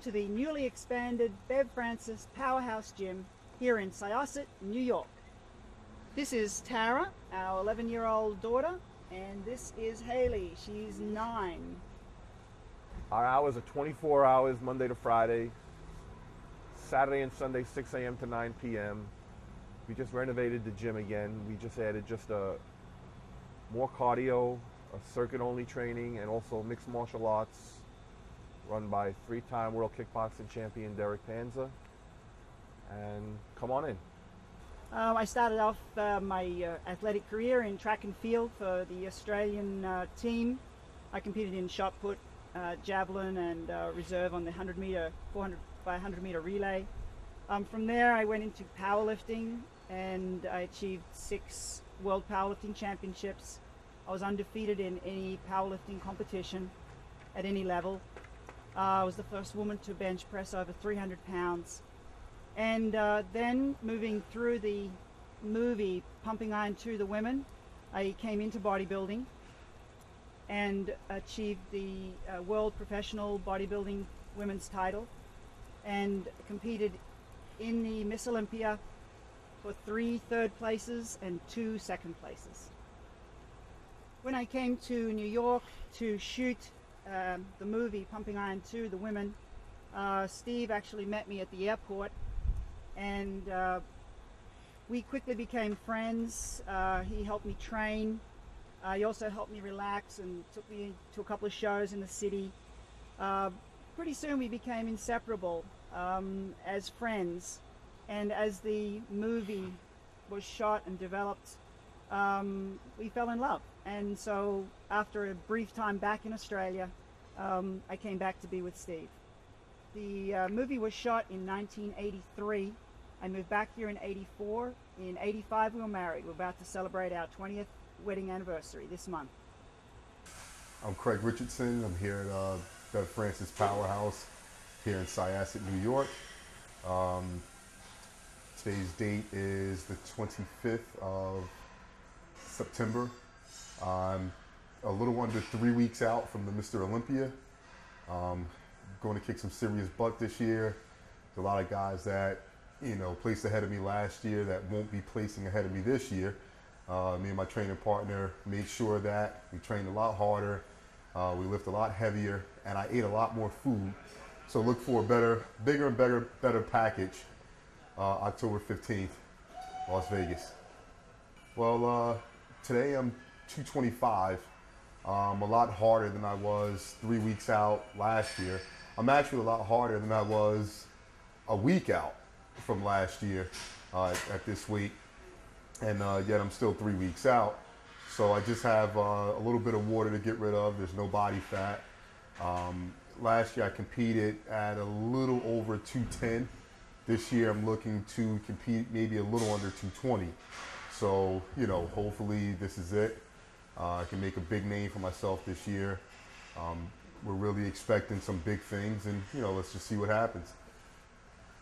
to the newly expanded Bev Francis Powerhouse Gym here in Syosset, New York. This is Tara, our 11-year-old daughter, and this is Haley. She's 9. Our hours are 24 hours, Monday to Friday, Saturday and Sunday, 6 a.m. to 9 p.m. We just renovated the gym again. We just added more cardio, a circuit-only training, and also mixed martial arts run by 3-time world kickboxing champion Derek Panza. And come on in. I started off my athletic career in track and field for the Australian team. I competed in shot put, javelin, and reserve on the 100-meter, 400 by 100-meter relay. From there, I went into powerlifting, and I achieved 6 world powerlifting championships. I was undefeated in any powerlifting competition at any level. I was the first woman to bench press over 300 pounds. And then moving through the movie Pumping Iron 2, The Women, I came into bodybuilding and achieved the World Professional Bodybuilding Women's title and competed in the Miss Olympia for 3 third places and 2 second places. When I came to New York to shoot the movie Pumping Iron 2, The Women, Steve actually met me at the airport, and we quickly became friends. He helped me train. He also helped me relax and took me to a couple of shows in the city. Pretty soon we became inseparable as friends, and as the movie was shot and developed, we fell in love. And so after a brief time back in Australia, I came back to be with Steve. The movie was shot in 1983. I moved back here in 84. In 85 we were married. We're about to celebrate our 20th wedding anniversary this month. I'm Craig Richardson. I'm here at Bev Francis Powerhouse here in Syosset, New York. Today's date is the 25th of September. I'm a little under 3 weeks out from the Mr. Olympia. Going to kick some serious butt this year. There's a lot of guys that, placed ahead of me last year that won't be placing ahead of me this year. Me and my training partner made sure that we trained a lot harder, we lift a lot heavier, and I ate a lot more food. So look for a bigger and better package October 15th, Las Vegas. Well, today I'm 225. A lot harder than I was 3 weeks out last year. I'm actually a lot harder than I was a week out from last year at this weight. And yet I'm still 3 weeks out. So I just have a little bit of water to get rid of. There's no body fat. Last year I competed at a little over 210. This year I'm looking to compete maybe a little under 220. So, hopefully this is it. I can make a big name for myself this year. We're really expecting some big things, and let's just see what happens.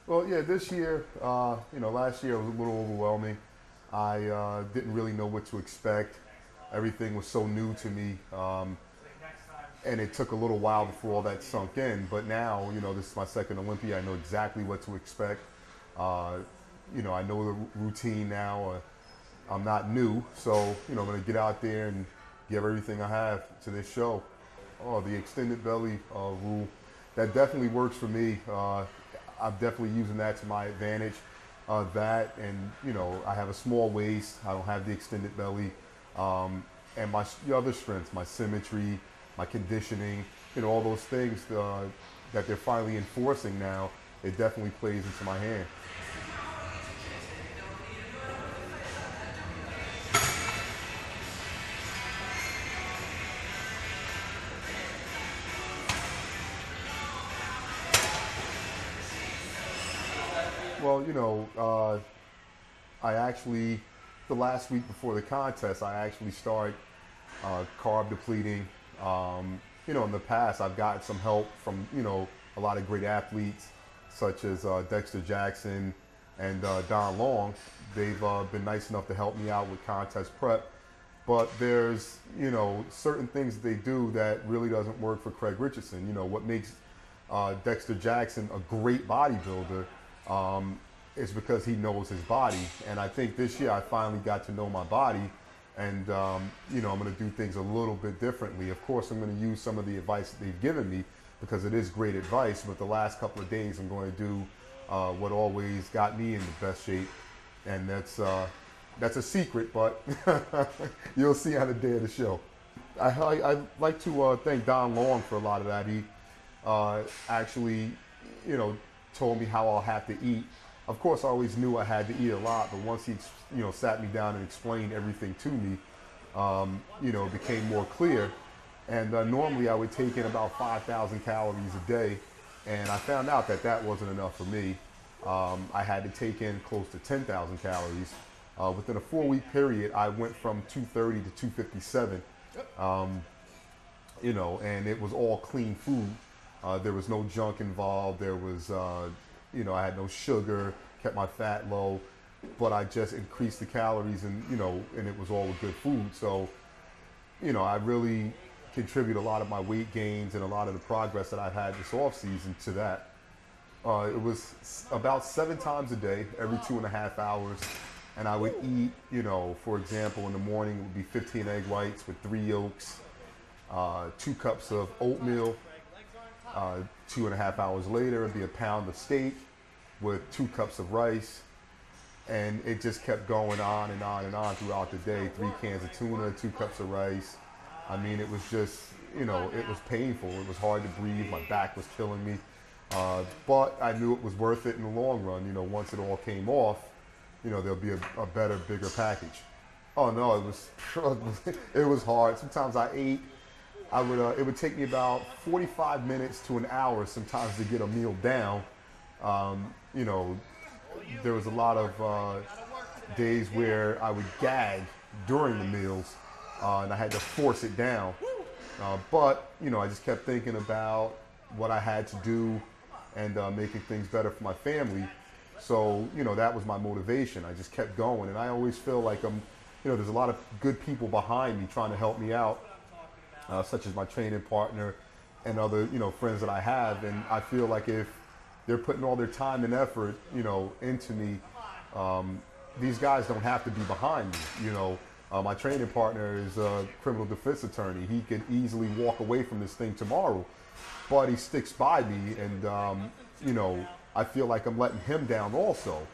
Well, yeah, this year, last year was a little overwhelming. I didn't really know what to expect. Everything was so new to me, and it took a little while before all that sunk in. But now, this is my second Olympia. I know exactly what to expect. I know the routine now. I'm not new, so I'm going to get out there and give everything I have to this show. Oh, the extended belly rule, that definitely works for me. I'm definitely using that to my advantage. That and I have a small waist. I don't have the extended belly, and my other strengths, my symmetry, my conditioning, all those things that they're finally enforcing now. It definitely plays into my hand. Well, I actually, the last week before the contest, I actually started carb depleting. In the past, I've gotten some help from, a lot of great athletes, such as Dexter Jackson and Don Long. They've been nice enough to help me out with contest prep. But there's, certain things that they do that really doesn't work for Craig Richardson. What makes Dexter Jackson a great bodybuilder, it's because he knows his body. And I think this year I finally got to know my body, and you know, I'm going to do things a little bit differently. Of course, I'm going to use some of the advice that they've given me because it is great advice, but the last couple of days I'm going to do what always got me in the best shape, and that's a secret, but you'll see on the day of the show. I'd like to thank Don Long for a lot of that. He actually, you know, told me how I'll have to eat. Of course, I always knew I had to eat a lot, but once he, you know, sat me down and explained everything to me, you know, it became more clear. And normally I would take in about 5,000 calories a day, and I found out that that wasn't enough for me. I had to take in close to 10,000 calories. Within a 4-week period, I went from 230 to 257. You know, and it was all clean food. There was no junk involved. There was, you know, I had no sugar, kept my fat low, but I just increased the calories, and, you know, and it was all with good food. So, you know, I really contribute a lot of my weight gains and a lot of the progress that I've had this off season to that. It was about 7 times a day, every 2.5 hours. And I would eat, you know, for example, in the morning it would be 15 egg whites with 3 yolks, 2 cups of oatmeal. 2.5 hours later, it'd be a pound of steak with 2 cups of rice. And it just kept going on and on and on throughout the day. 3 cans of tuna, 2 cups of rice. I mean, it was just, you know, it was painful. It was hard to breathe. My back was killing me. But I knew it was worth it in the long run. You know, once it all came off, you know, there'll be a better, bigger package. Oh no, it was it was hard. Sometimes I ate. It would take me about 45 minutes to an hour sometimes to get a meal down. You know, there was a lot of days where I would gag during the meals, and I had to force it down. But, you know, I just kept thinking about what I had to do and making things better for my family. So, you know, that was my motivation. I just kept going, and I always feel like you know, there's a lot of good people behind me trying to help me out, such as my training partner and other, you know, friends that I have. And I feel like if they're putting all their time and effort, you know, into me, these guys don't have to be behind me. You know, my training partner is a criminal defense attorney. He could easily walk away from this thing tomorrow, but he sticks by me, and you know, I feel like I'm letting him down also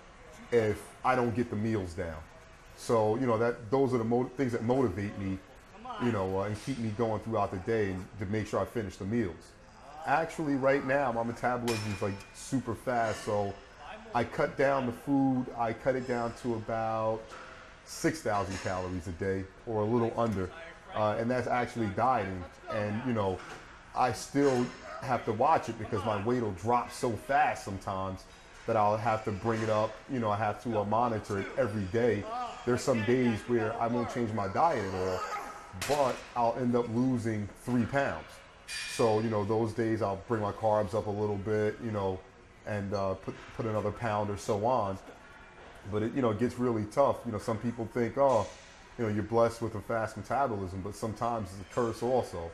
if I don't get the meals down. So, you know, those are the things that motivate me, you know, and keep me going throughout the day to make sure I finish the meals. Actually, right now, my metabolism is like super fast, so I cut down the food. I cut it down to about 6,000 calories a day, or a little under, and that's actually dieting. And, you know, I still have to watch it because my weight will drop so fast sometimes that I'll have to bring it up. You know, I have to monitor it every day. There's some days where I won't change my diet at all, but I'll end up losing 3 pounds. So, you know, those days I'll bring my carbs up a little bit, you know, and put another pound or so on. But it, you know, it gets really tough. You know, some people think, oh, you know, you're blessed with a fast metabolism, but sometimes it's a curse also.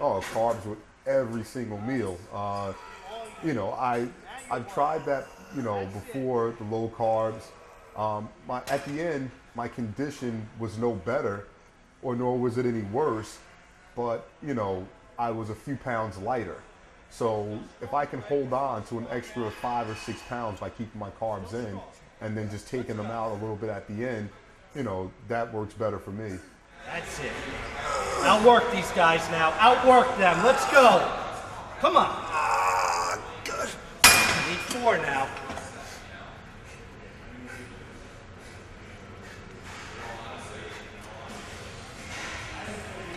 Oh, carbs with every single meal. You know, I've tried that, you know, before, the low carbs. At the end, my condition was no better, or nor was it any worse, but, you know, I was a few pounds lighter. So if I can hold on to an extra 5 or 6 pounds by keeping my carbs in and then just taking them out a little bit at the end, you know, that works better for me. That's it. Outwork these guys now. Outwork them. Let's go. Come on. Good. Need 4 now.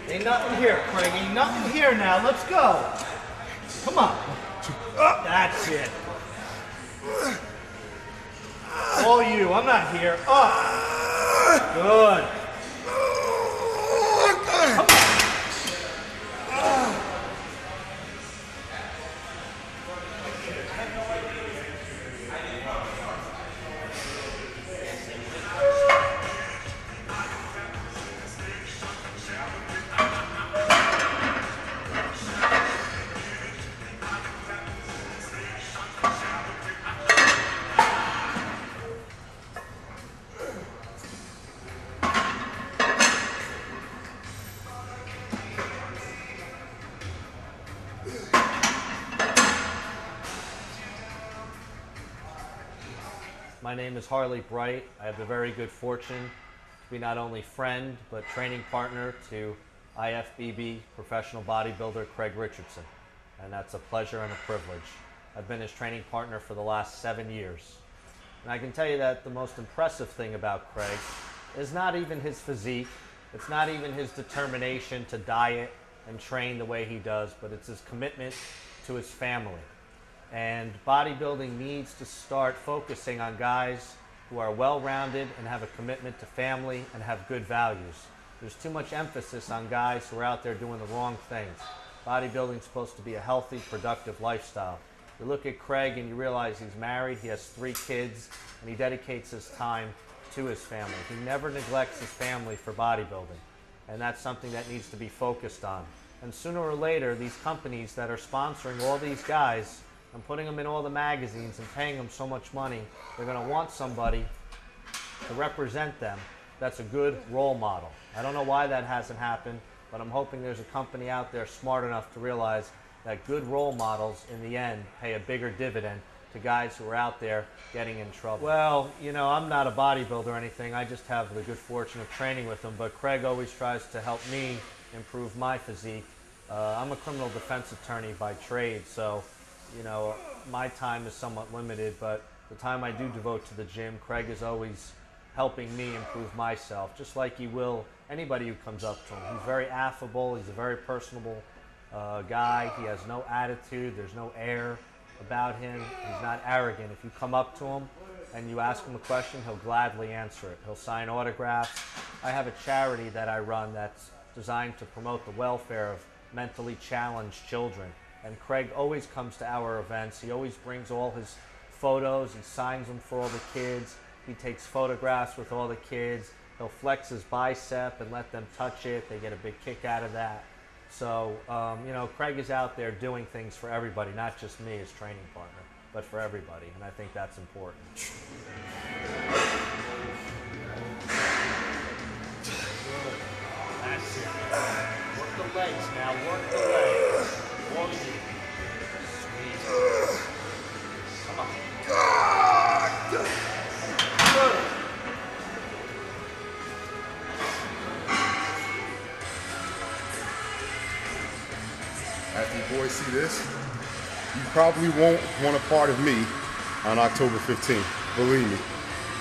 Ain't nothing here, Craig. Ain't nothing here now. Let's go. Come on. That's it. All you. I'm not here. Up. Good. Come on. My name is Harley Breite. I have the very good fortune to be not only friend, but training partner to IFBB professional bodybuilder Craig Richardson. And that's a pleasure and a privilege. I've been his training partner for the last 7 years. And I can tell you that the most impressive thing about Craig is not even his physique, it's not even his determination to diet and train the way he does, but it's his commitment to his family. And bodybuilding needs to start focusing on guys who are well-rounded and have a commitment to family and have good values. There's too much emphasis on guys who are out there doing the wrong things. Bodybuilding is supposed to be a healthy, productive lifestyle. You look at Craig and you realize he's married, he has 3 kids, and he dedicates his time to his family. He never neglects his family for bodybuilding, and that's something that needs to be focused on. And sooner or later, these companies that are sponsoring all these guys and putting them in all the magazines and paying them so much money, they're going to want somebody to represent them that's a good role model. I don't know why that hasn't happened, but I'm hoping there's a company out there smart enough to realize that good role models in the end pay a bigger dividend to guys who are out there getting in trouble. Well, you know, I'm not a bodybuilder or anything. I just have the good fortune of training with him, but Craig always tries to help me improve my physique. I'm a criminal defense attorney by trade, so you know, my time is somewhat limited, but the time I do devote to the gym, Craig is always helping me improve myself, just like he will anybody who comes up to him. He's very affable, he's a very personable guy, he has no attitude, there's no air about him, he's not arrogant. If you come up to him and you ask him a question, he'll gladly answer it. He'll sign autographs. I have a charity that I run that's designed to promote the welfare of mentally challenged children. And Craig always comes to our events. He always brings all his photos. He signs them for all the kids. He takes photographs with all the kids. He'll flex his bicep and let them touch it. They get a big kick out of that. So, you know, Craig is out there doing things for everybody, not just me as training partner, but for everybody. And I think that's important. That's it. Work the legs now. Work the legs. All you. Squeeze. Come on. Good. After you boys see this, you probably won't want a part of me on October 15th. Believe me.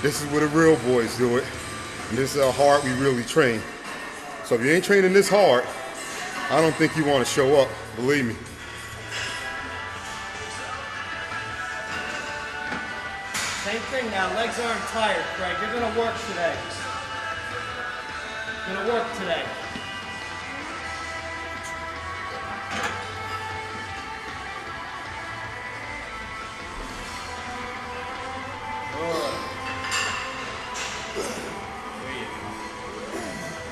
This is where the real boys do it. And this is how hard we really train. So if you ain't training this hard, I don't think you want to show up, believe me. Same thing now, legs aren't tired, Craig. You're gonna work today. You're gonna work today.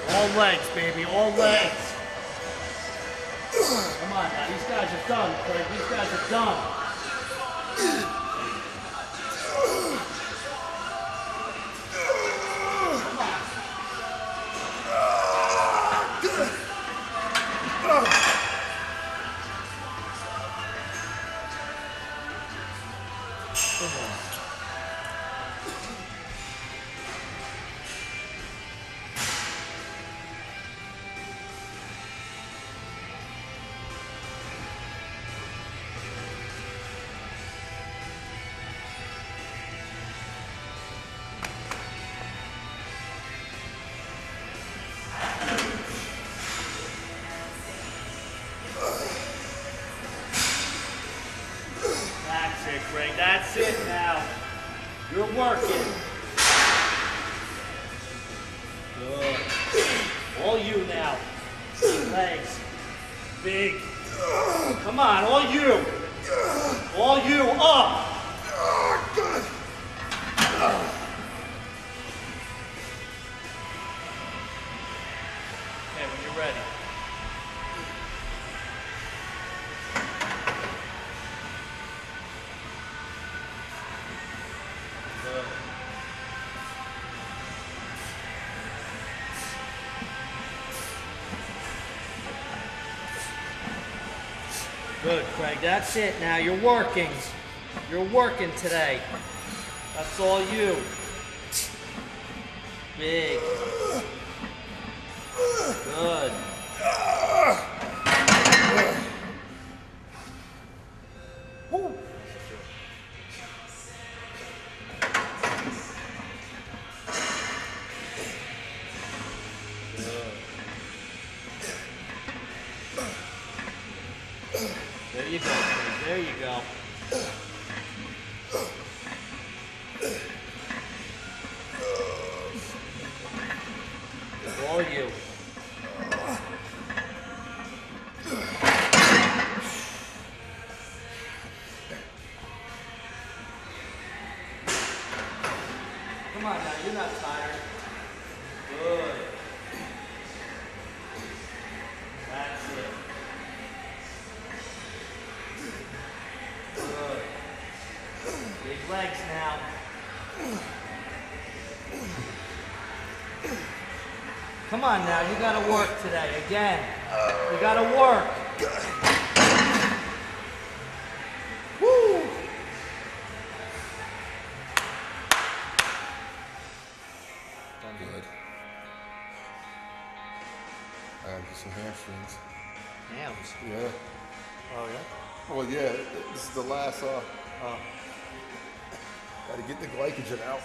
All legs, baby, all legs. Come on now, these guys are done, Craig. These guys are done. Craig, that's it now. You're working. Good. All you now. Legs. Big. Come on, all you. All you, up. Okay, when you're ready. Good, Craig. That's it now. You're working. You're working today. That's all you. Big. Good. Woo. There you go, Craig. There you go. All you. Come on now, you're not tired. Good. That's it. Good. Big legs now. Come on now, you gotta work today, again. You gotta work. Woo! Good. I have some hamstrings. Hams. Yeah. Oh yeah? Well, yeah, this is the last, gotta get the glycogen out.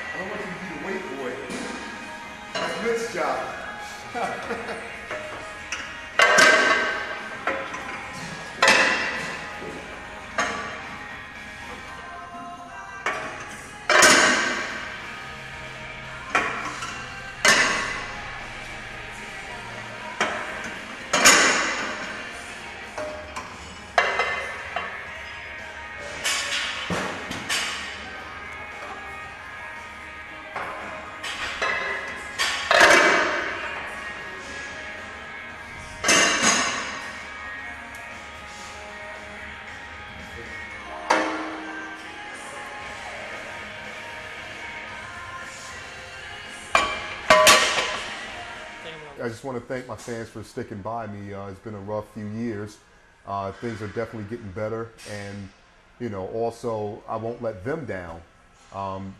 I don't want you to be the weight boy. That's Mitch's job. I just want to thank my fans for sticking by me. It's been a rough few years. Things are definitely getting better, and also I won't let them down.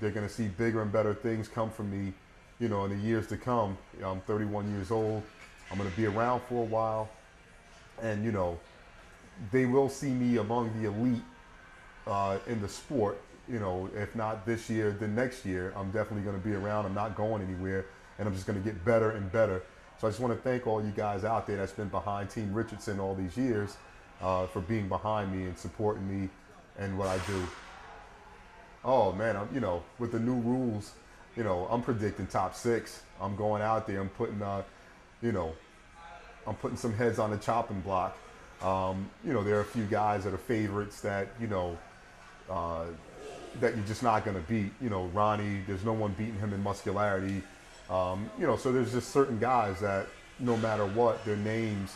They're going to see bigger and better things come from me, in the years to come. I'm 31 years old. I'm going to be around for a while, and they will see me among the elite in the sport. If not this year, then next year. I'm definitely going to be around. I'm not going anywhere, and I'm just going to get better and better. So I just want to thank all you guys out there that's been behind Team Richardson all these years for being behind me and supporting me and what I do. Oh man, with the new rules, I'm predicting top 6. I'm going out there. I'm putting, I'm putting some heads on the chopping block. There are a few guys that are favorites that that you're just not going to beat. Ronnie, there's no one beating him in muscularity. So there's just certain guys that no matter what, their names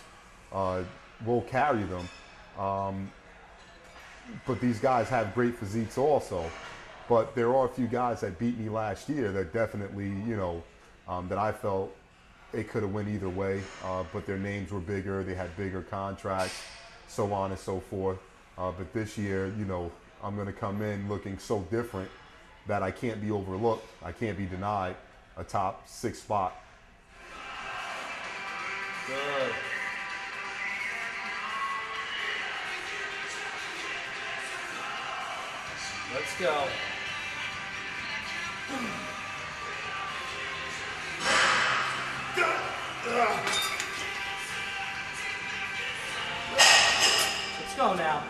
will carry them. But these guys have great physiques also. But there are a few guys that beat me last year that definitely, that I felt it could have went either way. But their names were bigger, they had bigger contracts, so on and so forth. But this year, I'm going to come in looking so different that I can't be overlooked. I can't be denied a top 6 spot. Good. Let's go. Let's go now.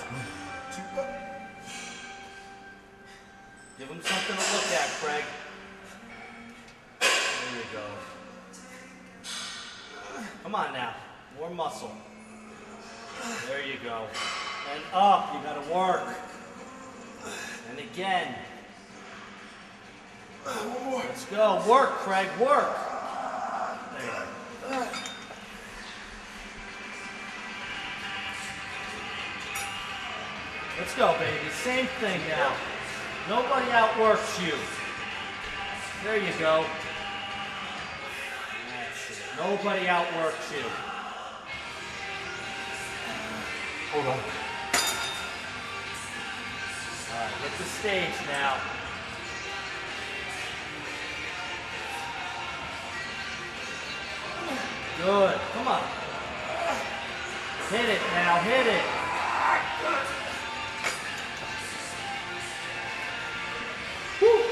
Give him something to look at, Craig. There you go. Come on now. More muscle. There you go. And up. You gotta work. And again. Let's go. Work, Craig. Work. There you go. Let's go, baby. Same thing now. Nobody outworks you. There you go. That's it. Nobody outworks you. Hold on. All right, hit the stage now. Good. Come on. Hit it now. Hit it. Woo.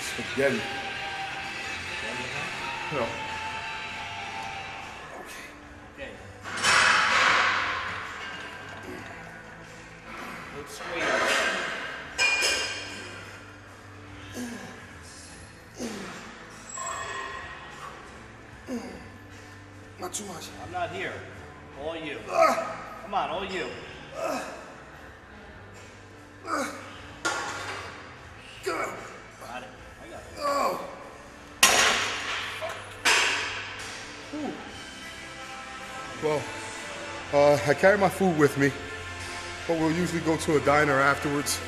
Spaghetti. No. Okay. Good squeeze. Not too much. I'm not here. All you. Come on, all you. Good. Got it. I got it. Oh. Well, I carry my food with me, but we'll usually go to a diner afterwards,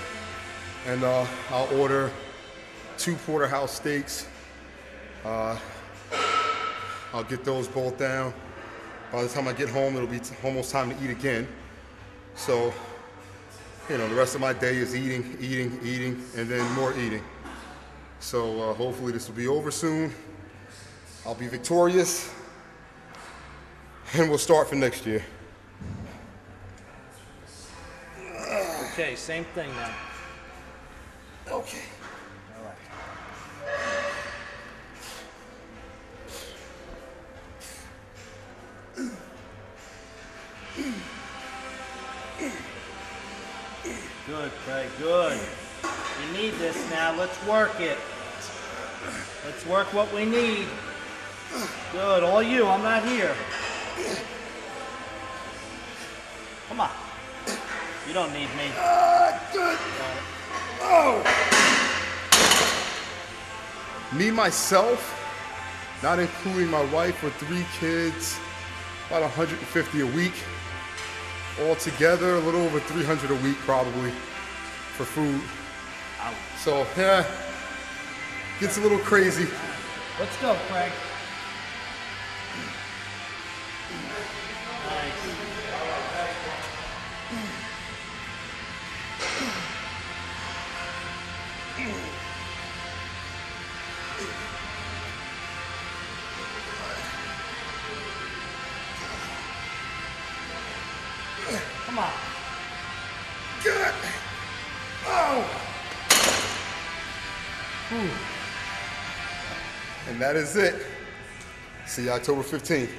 and I'll order 2 porterhouse steaks. I'll get those both down. By the time I get home, it'll be almost time to eat again. So, you know, the rest of my day is eating, eating, eating, and then more eating. So hopefully this will be over soon. I'll be victorious, and we'll start for next year. Okay, same thing now. Okay. All right. Good, Craig, good. You need this now. Let's work it. Let's work what we need. Good, all you. I'm not here. Come on. You don't need me. Good. Oh. Me, myself, not including my wife with 3 kids, about 150 a week. Altogether, a little over 300 a week probably for food. Ouch. So, yeah, gets a little crazy. Let's go, Craig. Nice. Come on. Good. Oh. Whew. And that is it. See you October 15th.